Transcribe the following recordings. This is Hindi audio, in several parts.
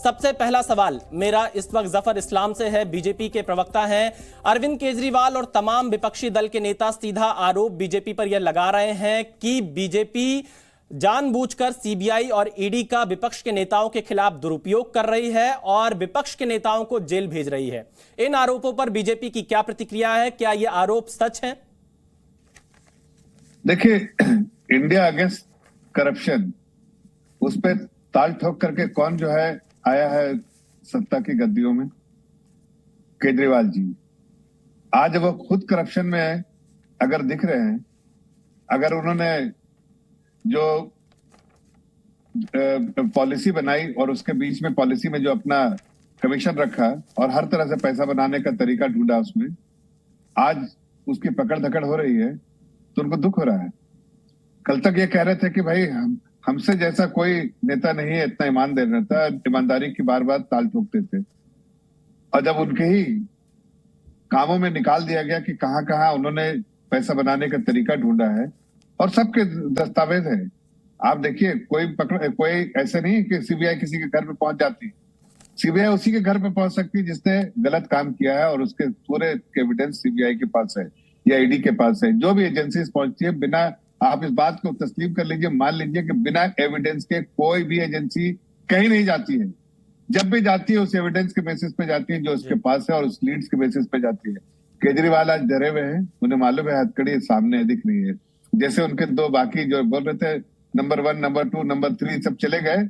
सबसे पहला सवाल मेरा इस वक्त जफर इस्लाम से है, बीजेपी के प्रवक्ता हैं। अरविंद केजरीवाल और तमाम विपक्षी दल के नेता सीधा आरोप बीजेपी पर यह लगा रहे हैं कि बीजेपी जानबूझकर सीबीआई और ईडी का विपक्ष के नेताओं के खिलाफ दुरुपयोग कर रही है और विपक्ष के नेताओं को जेल भेज रही है। इन आरोपों पर बीजेपी की क्या प्रतिक्रिया है? क्या ये आरोप सच है? देखिए, इंडिया अगेंस्ट करप्शन, उस पर ताल ठोक करके कौन जो है आया है सत्ता की गद्दियों में? केजरीवाल जी। आज वो खुद करप्शन में अगर दिख रहे हैं, अगर उन्होंने जो पॉलिसी बनाई और उसके बीच में पॉलिसी में जो अपना कमीशन रखा और हर तरह से पैसा बनाने का तरीका ढूंढा, उसमें आज उसकी पकड़ धकड़ हो रही है तो उनको दुख हो रहा है। कल तक ये कह रहे थे कि भाई हमसे जैसा कोई नेता नहीं है, इतना ईमानदार रहता, ईमानदारी की बार बार ताल ठोकते थे। और जब उनके ही कामों में निकाल दिया गया कि कहां कहां उन्होंने पैसा बनाने का तरीका ढूंढा है और सबके दस्तावेज है। आप देखिए, कोई ऐसे नहीं है कि सीबीआई किसी के घर पे पहुंच जाती। सीबीआई उसी के घर पे पहुंच सकती है जिसने गलत काम किया है और उसके पूरे एविडेंस सीबीआई के पास है या ईडी के पास है। जो भी एजेंसीज पहुंचती है, बिना, आप इस बात को तस्लीम कर लीजिए, मान लीजिए कि बिना एविडेंस के कोई भी एजेंसी कहीं नहीं जाती है। जब भी जाती है उस एविडेंस के बेसिस पे जाती है जो उसके पास है और उस लीड्स के बेसिस पे जाती है। केजरीवाल आज डरे हुए हैं, उन्हें मालूम है हथकड़ी सामने दिख रही है। जैसे उनके दो बाकी जो बोल रहे थे नंबर 1, नंबर 2, नंबर 3 सब चले गए,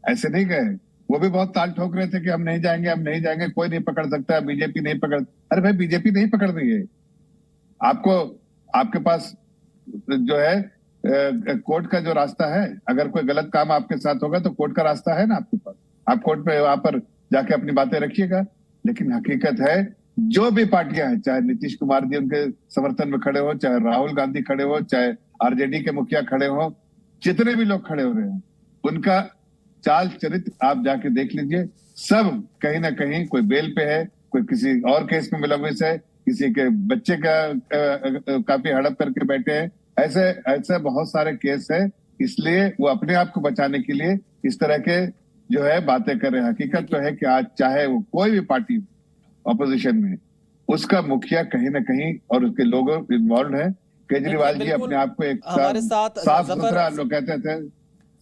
ऐसे नहीं गए। वो भी बहुत ताल ठोक रहे थे कि हम नहीं जाएंगे, हम नहीं जाएंगे, कोई नहीं पकड़ सकता, बीजेपी नहीं पकड़। अरे भाई, बीजेपी नहीं पकड़ रही है आपको। आपके पास जो है कोर्ट का जो रास्ता है, अगर कोई गलत काम आपके साथ होगा तो कोर्ट का रास्ता है ना आपके पास। आप कोर्ट पे वहां पर जाके अपनी बातें रखिएगा। लेकिन हकीकत है, जो भी पार्टियां हैं, चाहे नीतीश कुमार जी उनके समर्थन में खड़े हो, चाहे राहुल गांधी खड़े हो, चाहे आरजेडी के मुखिया खड़े हो, जितने भी लोग खड़े हो रहे हैं, उनका चाल चरित्र आप जाके देख लीजिए। सब कहीं ना कहीं कोई बेल पे है, कोई किसी और केस में मुलविस है, किसी के बच्चे का काफी हड़प करके बैठे हैं। ऐसे बहुत सारे केस है। इसलिए वो अपने आप को बचाने के लिए इस तरह के जो है बातें कर रहे हैं। हकीकत तो है कि आज चाहे वो कोई भी पार्टी ऑपोजिशन में, उसका मुखिया कहीं ना कहीं और उसके लोग इन्वॉल्व है। केजरीवाल जी अपने आप को एक साफ सुथरा लोग कहते थे,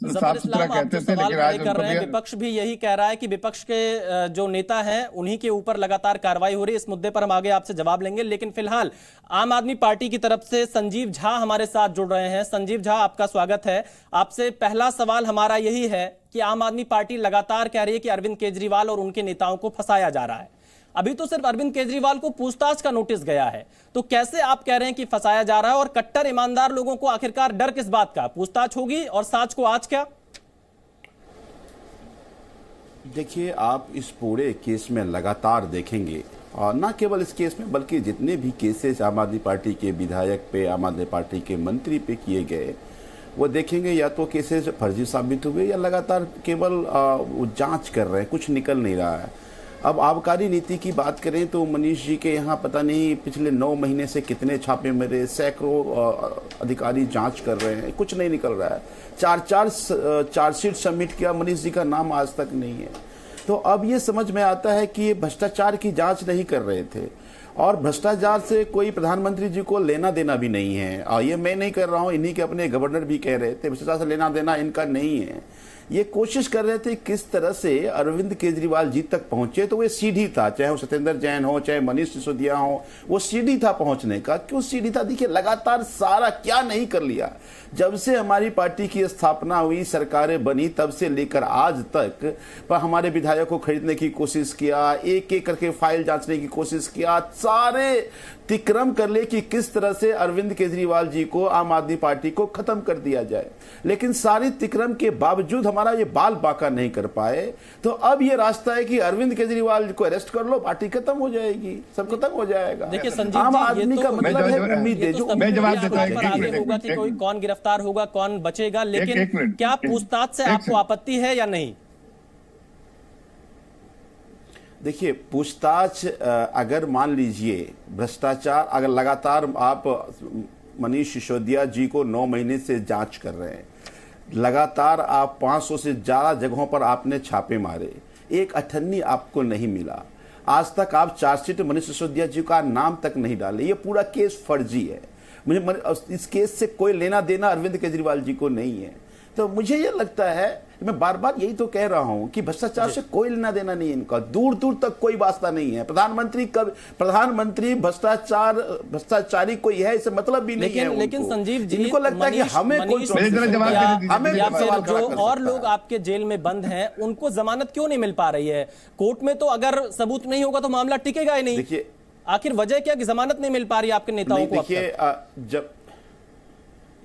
साफ सुथरा कहते थे, लेकिन आज कर रहे हैं। विपक्ष भी यही कह रहा है कि विपक्ष के जो नेता हैं उन्हीं के ऊपर लगातार कार्रवाई हो रही है। इस मुद्दे पर हम आगे आपसे जवाब लेंगे, लेकिन फिलहाल आम आदमी पार्टी की तरफ से संजीव झा हमारे साथ जुड़ रहे हैं। संजीव झा, आपका स्वागत है। आपसे पहला सवाल हमारा यही है कि आम आदमी पार्टी लगातार कह रही है कि अरविंद केजरीवाल और उनके नेताओं को फंसाया जा रहा है। अभी तो सिर्फ अरविंद केजरीवाल को पूछताछ का नोटिस गया है, तो कैसे आप कह रहे हैं कि फंसाया जा रहा है? और कट्टर ईमानदार लोगों को आखिरकार डर किस बात का? पूछताछ होगी और सांच को आज क्या? देखिए, आप इस पूरे केस में लगातार देखेंगे, और ना केवल इस केस में बल्कि जितने भी केसेस आम आदमी पार्टी के विधायक पे, आम आदमी पार्टी के मंत्री पे किए गए, वो देखेंगे या तो केसेस फर्जी साबित हुए या लगातार केवल वो जांच कर रहे हैं, कुछ निकल नहीं रहा है। अब आबकारी नीति की बात करें तो मनीष जी के यहाँ पता नहीं पिछले 9 महीने से कितने छापे मेरे, सैकड़ों अधिकारी जांच कर रहे हैं, कुछ नहीं निकल रहा है। 4 चार्जशीट सबमिट किया, मनीष जी का नाम आज तक नहीं है। तो अब ये समझ में आता है कि ये भ्रष्टाचार की जांच नहीं कर रहे थे और भ्रष्टाचार से कोई प्रधानमंत्री जी को लेना देना भी नहीं है। और ये मैं नहीं कर रहा हूँ, इन्हीं के अपने गवर्नर भी कह रहे थे भ्रष्टाचार से लेना देना इनका नहीं है। ये कोशिश कर रहे थे किस तरह से अरविंद केजरीवाल जी तक पहुंचे, तो वो सीढ़ी था, चाहे वो सत्येंद्र जैन हो, चाहे मनीष सिसोदिया हो, वो सीढ़ी था पहुंचने का। क्यों सीढ़ी था? देखिए, लगातार सारा क्या नहीं कर लिया। जब से हमारी पार्टी की स्थापना हुई, सरकारें बनी, तब से लेकर आज तक पर हमारे विधायक को खरीदने की कोशिश किया, एक एक करके फाइल जांचने की कोशिश किया, सारे तिक्रम कर ले कि किस तरह से अरविंद केजरीवाल जी को, आम आदमी पार्टी को खत्म कर दिया जाए। लेकिन सारे तिक्रम के बावजूद हमारा ये बाल बाका नहीं कर पाए। तो अब ये रास्ता है कि अरविंद केजरीवाल को अरेस्ट कर लो, पार्टी खत्म हो जाएगी, सब खत्म हो जाएगा। देखिए संजीव आम जी, आदमी का मतलब है उम्मीद है। जो मैं जवाब देता होगा कि कोई कौन गिरफ्तार होगा, कौन बचेगा, लेकिन क्या पूछताछ से आपको आपत्ति है या नहीं? देखिए, पूछताछ अगर मान लीजिए भ्रष्टाचार, अगर लगातार आप मनीष सिसोदिया जी को 9 महीने से जांच कर रहे हैं, लगातार आप 500 से ज्यादा जगहों पर आपने छापे मारे, एक अठन्नी आपको नहीं मिला। आज तक आप चार्जशीट मनीष सिसोदिया जी का नाम तक नहीं डाले। ये पूरा केस फर्जी है। मुझे इस केस से कोई लेना देना अरविंद केजरीवाल जी को नहीं है। तो मुझे ये लगता है, मैं बार बार यही तो कह रहा हूं कि भ्रष्टाचार से कोई लेना देना नहीं है इनका, दूर दूर तक कोई वास्ता नहीं है। प्रधानमंत्री भ्रष्टाचारी कोई है इसे मतलब भी नहीं है। लेकिन संजीव जी, इनको लगता है कि हमें कोई या फिर जो और लोग आपके जेल में बंद हैं उनको जमानत क्यों नहीं मिल पा रही है? कोर्ट में तो अगर सबूत नहीं होगा तो मामला टिकेगा ही नहीं। देखिए, आखिर वजह क्या कि जमानत नहीं मिल पा रही आपके नेताओं को? देखिए, जब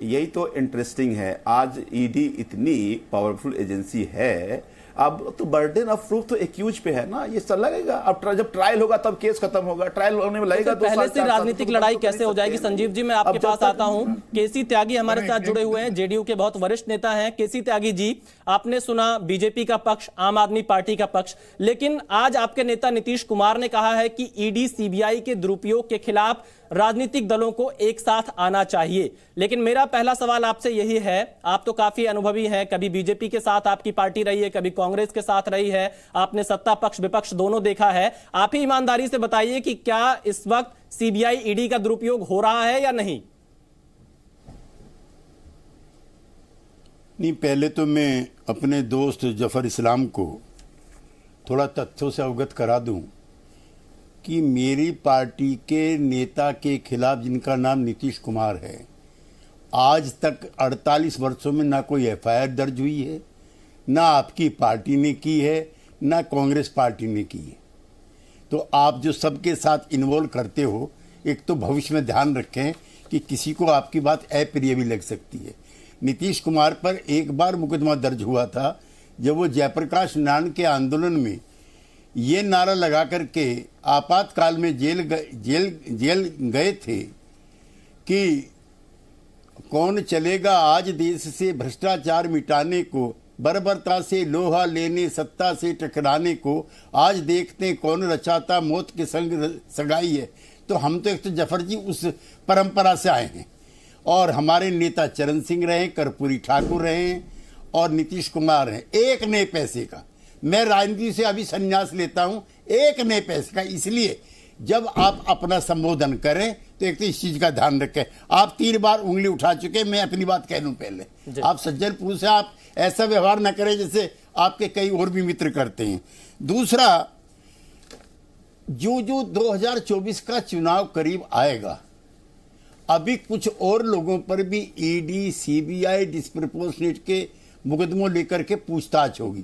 यही तो इंटरेस्टिंग है, आज ईडी इतनी पावरफुल एजेंसी है, अब तो बर्डन ऑफ प्रूफ तो एक्यूज पे है ना, ये सब लगेगा। अब जब ट्रायल होगा तब केस खत्म होगा, ट्रायल होने में लगेगा तो पहले से राजनीतिक लड़ाई कैसे हो जाएगी? संजीव जी, मैं आपके पास आता हूं। केसी त्यागी हमारे साथ जुड़े हुए हैं, जेडीयू के बहुत वरिष्ठ नेता हैं। केसी त्यागी जी, आपने सुना बीजेपी का पक्ष, आम आदमी पार्टी का पक्ष, लेकिन आज आपके नेता नीतीश कुमार ने कहा है कि ईडी सीबीआई के दुरुपयोग के खिलाफ राजनीतिक दलों को एक साथ आना चाहिए। लेकिन मेरा पहला सवाल आपसे यही है, आप तो काफी अनुभवी हैं, कभी बीजेपी के साथ आपकी पार्टी रही है, कभी कांग्रेस के साथ रही है, आपने सत्ता पक्ष विपक्ष दोनों देखा है। आप ही ईमानदारी से बताइए कि क्या इस वक्त सीबीआई ईडी का दुरुपयोग हो रहा है या नहीं? नहीं, पहले तो मैं अपने दोस्त जफर इस्लाम को थोड़ा तथ्यों से अवगत करा दूं कि मेरी पार्टी के नेता के खिलाफ, जिनका नाम नीतीश कुमार है, आज तक 48 वर्षों में ना कोई एफआईआर दर्ज हुई है, ना आपकी पार्टी ने की है, ना कांग्रेस पार्टी ने की है। तो आप जो सबके साथ इन्वॉल्व करते हो, एक तो भविष्य में ध्यान रखें कि किसी को आपकी बात अप्रिय भी लग सकती है। नीतीश कुमार पर एक बार मुकदमा दर्ज हुआ था जब वो जयप्रकाश नारायण के आंदोलन में ये नारा लगा करके आपातकाल में जेल गए थे कि कौन चलेगा आज देश से भ्रष्टाचार मिटाने को, बर्बरता से लोहा लेने, सत्ता से टकराने को, आज देखते हैं कौन रचाता मौत के संग सगाई है। तो हम तो एक तो जफर जी उस परंपरा से आए हैं, और हमारे नेता चरण सिंह रहे, कर्पूरी ठाकुर रहे और नीतीश कुमार रहे। एक नए पैसे का, मैं राजनीति से अभी संन्यास लेता हूं, एक नए पैसे का। इसलिए जब आप अपना संबोधन करें तो एक तो इस चीज का ध्यान रखें। आप 3 बार उंगली उठा चुके, मैं अपनी बात कह लूं पहले। आप सज्जन पुरुष हैं, आप ऐसा व्यवहार न करें जैसे आपके कई और भी मित्र करते हैं। दूसरा, जो 2024 का चुनाव करीब आएगा, अभी कुछ और लोगों पर भी ईडी सीबीआई डिस्प्रपोर्शनेट के मुकदमों लेकर के पूछताछ होगी।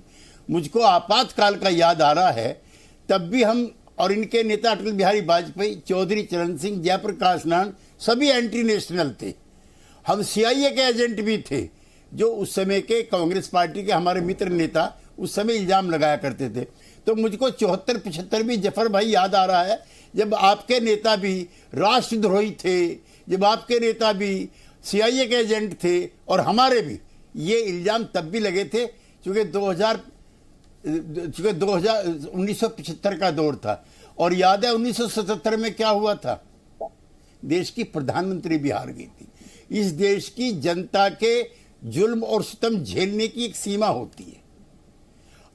मुझको आपातकाल का याद आ रहा है, तब भी हम और इनके नेता अटल बिहारी वाजपेयी, चौधरी चरण सिंह, जयप्रकाश नारायण सभी एंटी नेशनल थे। हम सीआईए के एजेंट भी थे, जो उस समय के कांग्रेस पार्टी के हमारे मित्र नेता उस समय इल्जाम लगाया करते थे। तो मुझको 74-75 भी जफर भाई याद आ रहा है, जब आपके नेता भी राष्ट्रद्रोही थे, जब आपके नेता भी सीआईए के एजेंट थे, और हमारे भी ये इल्जाम तब भी लगे थे, क्योंकि 1975 का दौर था। और याद है 1977 में क्या हुआ था, देश की प्रधानमंत्री भी हार गई थी। इस देश की जनता के जुल्म और सितम झेलने की एक सीमा होती है।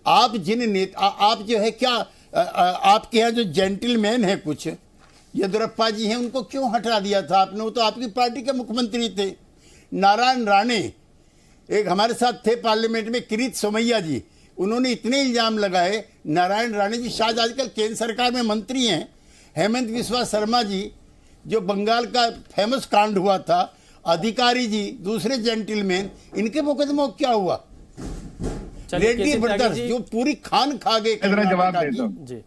आप जिन नेता, आप जो है क्या, आपके यहाँ जो जेंटलमैन है कुछ, येदियुरप्पा जी हैं, उनको क्यों हटा दिया था आपने? वो तो आपकी पार्टी के मुख्यमंत्री थे। नारायण राणे एक हमारे साथ थे पार्लियामेंट में, किरीट सोमैया जी, उन्होंने इतने इल्जाम लगाए। नारायण राणे जी शायद आजकल केंद्र सरकार में मंत्री हैं। हेमंत बिस्वा शर्मा जी, जो बंगाल का फेमस कांड हुआ था, अधिकारी जी, दूसरे जेंटलमैन, इनके मुकदमों क्या हुआ? रेड्डी ब्रदर्स जो पूरी खान खा गए। जवाब देता हूं। जी।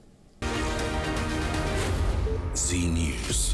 जी न्यूज़।